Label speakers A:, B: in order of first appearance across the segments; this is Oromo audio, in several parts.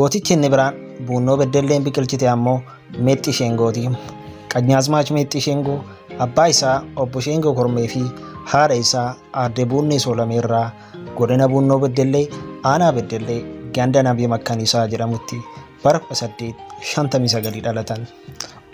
A: Gootichi inni biraan Buunnoo Beddelleen biqilchite ammoo Meexxii Sheengooti. Qanyaazmaach Meexxii Sheengoo abbaa isaa obbo Sheengoo Kormee fi haadha isaa aadde Buunnee Soolameerraa godina Buunnoo Beddellee aanaa Beddellee ganda Nabii Makkaniisaa jedhamutti bara 1859 dhalatan.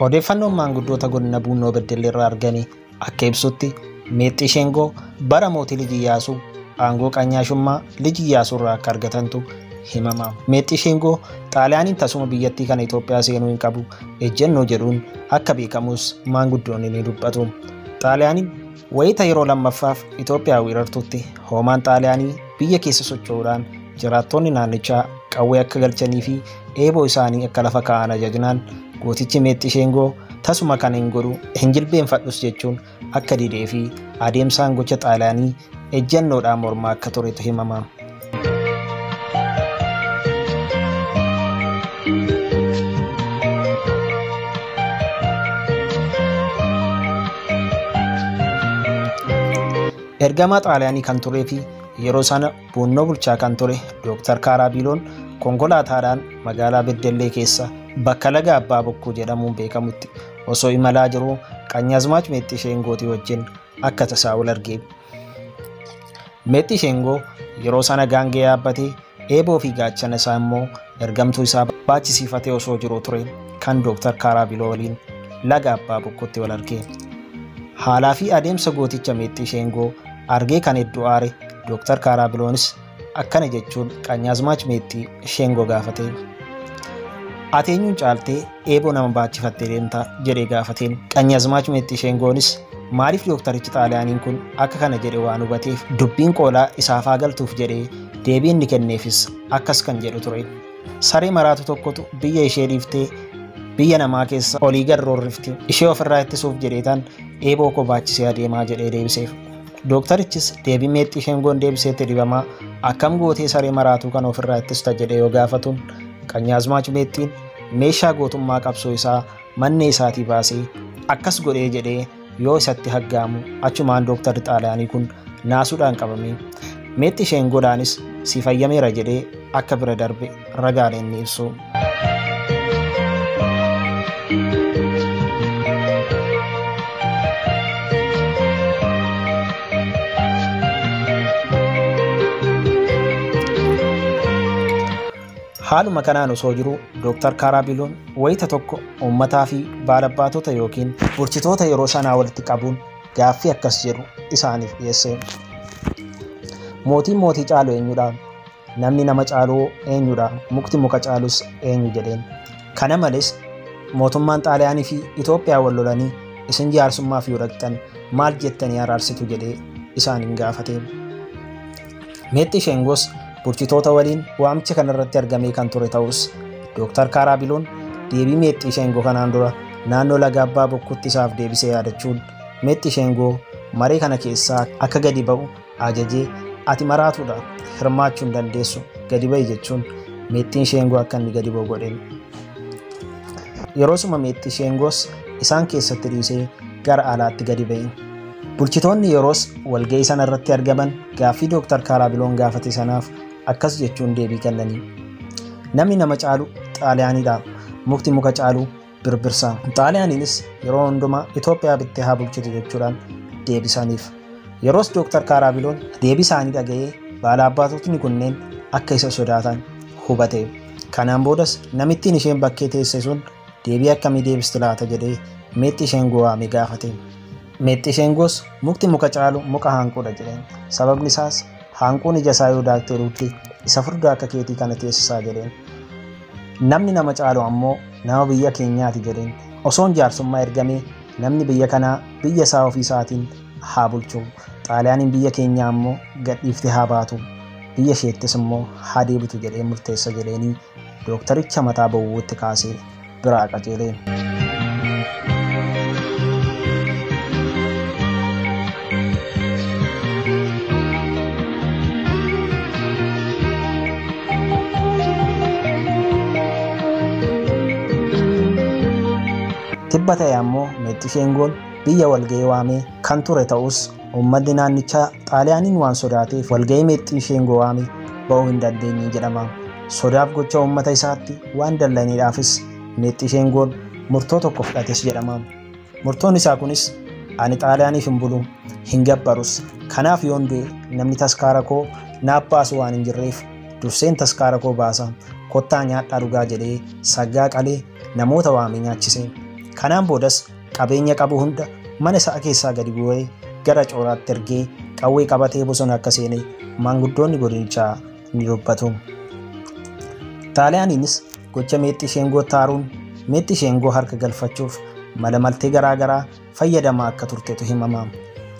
A: Odeeffannoon maanguddoota godina Buunnoo Beddelleerraa arganii akka ibsutti Meexxii Sheengoo bara mootii Liji Iyyaasuu aangoo qanyaashummaa Liji Iyyaasuurraa akka argatantu himama. Meexxii Sheengoo Xaaliyaaniin tasuma biyyattii kana Itoophiyaa seenuu hin qabu ejjennoo jedhuun akka beekamus maanguddoonni ni dubbatu. Xaaliyaaniin wayita yeroo lammaffaaf Itoophiyaa weerartutti hoomaan Xaaliyaanii biyya keessa socho'uudhaan jiraattonni naannichaa qawwee akka galchanii fi eeboo isaanii akka lafa kaa'an ajajnaan gootichi Meexxii Sheengoo tasuma kana hin godhu hin jilbeenfadhus jechuun akka didee fi adeemsaan gocha Xaaliyaanii ejjennoodhaan mormaa akka turetu himama. Ergamaa Xaaliyaanii kan turee fi yeroo sana Buunnoo bulchaa kan ture Dr. Kaaraabiloon konkolaataadhaan magaalaa Beddellee keessa bakka laga Abbaa Bokkuu jedhamuun beekamutti osoo imalaa jiruu Qanyaazmaach Meexxii Sheengootii wajjin akka tasaa wal arge. Meexxii Sheengoo yeroo sana gaangee yaabbatee eeboo fi gaachana isaa immoo ergamtuu isaa baachisiifatee osoo jiruu ture kan Dr. Kaaraabiloo waliin laga Abbaa Bokkuutti wal arge. Haalaa fi adeemsa gooticha Meexxii Sheengoo argee kan hedduu aare Dr. Kaaraabiloonis akkana jechuun Qanyaazmaach Meexxii Sheengoo gaafate. Ati eenyuun caaltee eeboo nama baachifattee deemta jedhee gaafateen. Qanyaazmaach Meexxii Sheengoonis maaliif doktarichi Xaaliyaaniin kun akka kana jedhe waan hubateef dubbiin qoolaa isaaf haa galtuuf jedhee deebii inni kenneefis akkas kan jedhu ture. Saree maraatu tokkotu biyya ishee dhiiftee biyya namaa keessa olii gad roorrifti ishee ofirraa ittisuuf jedheetaan eeboo koo baachisee adeemaa jedhee deebiseef. Doktarichis deebii Meexxii Sheengoon deebiseetti dhibamaa akkam gootee saree maraatuu kan ofirraa ittista jedhee yoo gaafatuun Qanyaazmaach Meexxiin meeshaa gootummaa qabsoo isaa manne isaatii baasee akkas godhee jedhee yoo isatti haggaamu achumaan Dr. Xaaliyaanii kun naasuudhaan qabame. Meexxii Sheengoodhaanis si fayyameera jedhee akka bira darbe ragaaleen ni ibsu. Haaluma kanaan osoo jiru Dr. Kaaraabiloon wayita tokko uummataa fi baalabbaatota yookiin bulchitoota yeroo sanaa walitti qabuun gaaffii akkas jedhu isaaniif dhiyeesse. Mootiin mootii caalu eenyudha? Namni nama caalu eenyudha? Mukti muka caalus eenyu jedheen. Kana malees mootummaan Xaaliyaanii fi Itoophiyaa wal lolanii isin jaarsummaaf yoo dhaqxan maal jettanii araarsitu jedhee isaaniin gaafate. Meexxii Sheengoos bulchitoota waliin waamicha kanarratti argamee kan ture ta'us Dr. Kaaraabiloon deebii Meexxii Sheengoo kanaan dura naannoo laga Abbaa Bokkuutti isaaf deebisee yaadachuun Meexxii Sheengoo maree kana keessaa akka gadi ba'u ajajee ati maraatuudha hirmaachuu hin dandeessu gadi ba'i jechuun Meexxiin Sheengoo akka inni gadi ba'u godheen. Yeroosuma Meexxii Sheengoos isaan keessatti dhiisee gara alaatti gadi ba'e. Bulchitoonni yeroos walga'ii sana irratti argaman gaaffii Dr. Kaaraabiloon gaafate sanaaf akkas jechuun deebii kennanii. Namni nama caalu Xaaliyaaniidha. Mukti muka caalu birbirsa. Xaaliyaaniinis yeroo hundumaa Itoophiyaa bittee haa bulchitu jechuudhaan deebisaniif. Yeroos Dr. Kaaraabiloon deebii isaanii dhaga'ee baalabbaatotni kunneen akka isa sodaatan hubate. Kanaan boodas namittiin isheen bakkee teesse sun deebii akkamii deebisti laata jedhee Meexxii Sheengoo waamee gaafate. Meexxii Sheengoos mukti muka caalu muka hanquudha jedheen. Sababni isaas hanquun ija isaa yoo daakteeruutti isa furdaa akka keetii kana teessisaa jedheen. Namni nama caalu ammoo nama biyya keenyaati jedheen. Osoon jaarsummaa ergamee namni biyya kanaa biyya isaa ofii isaatiin haa bulchu. Xaaliyaaniin biyya keenyaa ammoo gadhiiftee haa baatu. Biyya isheettis immoo haa deebitu jedhee murteessa jedheenii doktaricha mataa bowwuutti kaasee biraa qajeelee. Tibba ta'e ammoo Meexxii Sheengoon biyya walga'ii waamee kan ture ta'us uummanni naannichaa Xaaliyaaniin waan sodaateef walga'ii Meexxii Sheengoo waamee ba'uu hin dandeenye jedhama. sodaaf gocha uummata isaatti waan dallaniidhaafis Meexxisheengoon murtoo tokko fudhates jedhama. Murtoon isaa kunis ani Xaaliyaaniif hin bulu hin gabbarus kanaaf yoon du'e namni taskaara koo naaf baasu waan hin jirreef durseen taskaara koo baasa kottaa nyaadhaa dhugaa jedhee saggaa qalee namoota waamee nyaachise. Kanaan boodas qabeenya qabu hunda mana isaa keessaa gadi bu'ee gara cooraatti ergee qawwee qabatee bosona akka seene maanguddoonni godinichaa ni dubbatu. Xaaliyaaniinis gocha Meexxisheengoo taaruun Meexxisheengoo harka galfachuuf mala maltee garaagaraa fayyadamaa akka turtetu himama.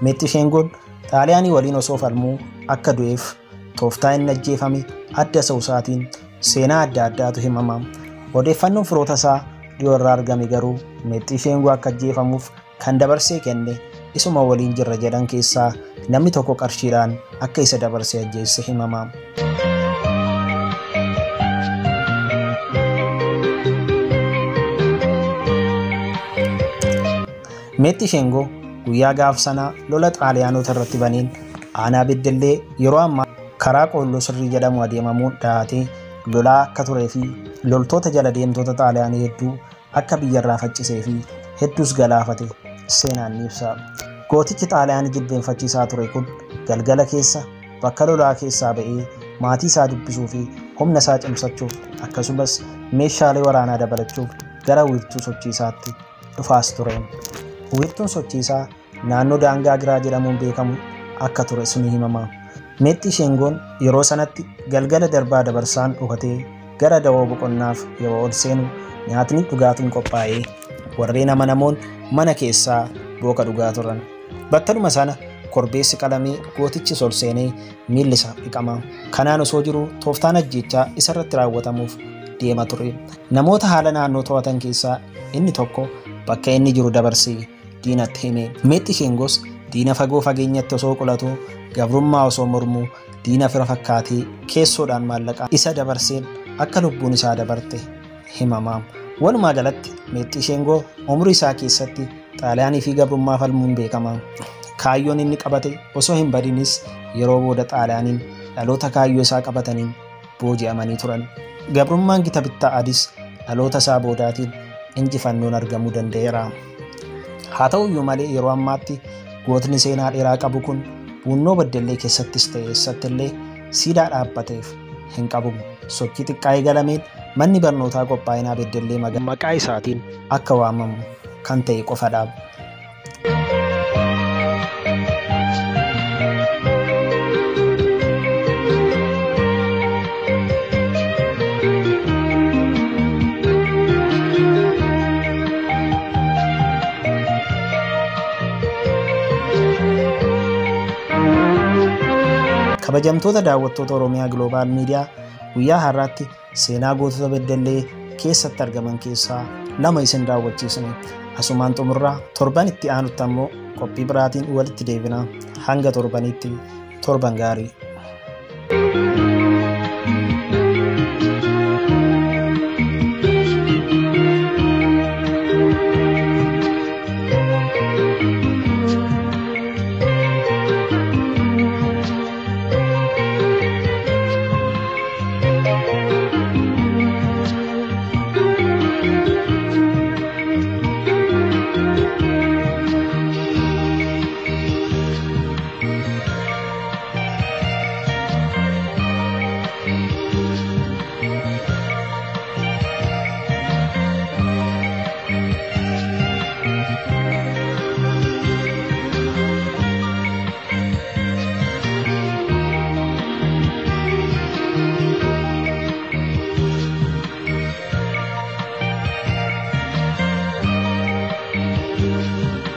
A: Meexxisheengoon Xaaliyaanii waliin osoo falmuu akka du'eef tooftaa inni ajjeefame adda isaatiin seenaa adda addaatu himama. Odeeffannoon firoota isaa dhiyoo irraa argame garuu Meexxisheengoo akka ajjeefamuuf kan dabarsee kenne isuma waliin jirra jedhan keessaa namni tokko qarshiidhaan akka isa dabarsee ajjeesse himama. Meexxisheengoo guyyaa gaaf sanaa lola Xaaliyaanota irratti baneen aanaa Beddellee yeroo ammaa karaa Qoolloo Sirrii jedhamu adeemamuun dhahatee lolaa akka turee fi loltoota jala deemtoota Xaaliyaanii hedduu akka biyyarraa faccisee fi hedduus galaafate seenaan ni ibsa. Gootichi Xaaliyaanii jilbeenfachiisaa ture kun galgala keessa bakka lolaa keessaa ba'ee maatii isaa dubbisuu fi humna isaa cimsachuuf akkasumas meeshaalee waraanaa dabalachuuf gara wiirtuu sochiisaatti dhufaas ture. Wiirtuun sochiisaa naannoo daangaa Giraa jedhamuun beekamu akka ture suni himama. Meexxisheengoon yeroo sanatti galgala darbaa dabarsaan dhufatee gara dawoo boqonnaaf yeroo ol seenu nyaatni dhugaatiin qophaa'ee warreen amanamoon mana keessaa booka dhugaa turan. Battaluma sana korbeessi qalamee gootichi ol seenee miilli isaa dhiqama. Kanaan osoo jiru tooftaan ajjeechaa isarratti raawwatamuuf deema ture. Namoota haala naannoo to'atan keessaa inni tokko bakka inni jiru dabarsee diinatti hime. Meexxisheengoos diina fagoo fageenyatti osoo qolatu gabrummaa osoo mormuu diina fira fakkaatee keessoodhaan maallaqa isa dabarseen akka lubbuun isaa dabarte himama. Walumaa galatti Meexxisheengoo umrii isaa keessatti Xaaliyaanii fi gabrummaa falmuun beekama. Kaayyoon inni qabate osoo hin badinis yeroo booda Xaaliyaaniin dhaloota kaayyoo isaa qabataniin booji'amanii turan. Gabrummaan gita bittaa adis dhaloota isaa boodaatiin injifannoon argamuu danda'eera. Haa ta'uyyuu malee yeroo ammaatti gootni seenaa dheeraa qabu kun Buunnoo Beddellee keessattis ta'e eessatti illee siidaa dhaabbateef hin qabu. Sochii xiqqaa eegalameen manni barnootaa qophaa'inaa Beddellee maqaa isaatiin akka waamamu kan ta'e qofadha. Kabajamtoota daawwattoota Oromiyaa Global Media guyyaa har'aatti seenaa gootota Beddellee keessatti argaman keessaa lama isin daawwachiisne. Asumaan xumurraa torban itti aanutti ammoo qophii biraatiin walitti deebina. Hanga torbanitti torban gaarii.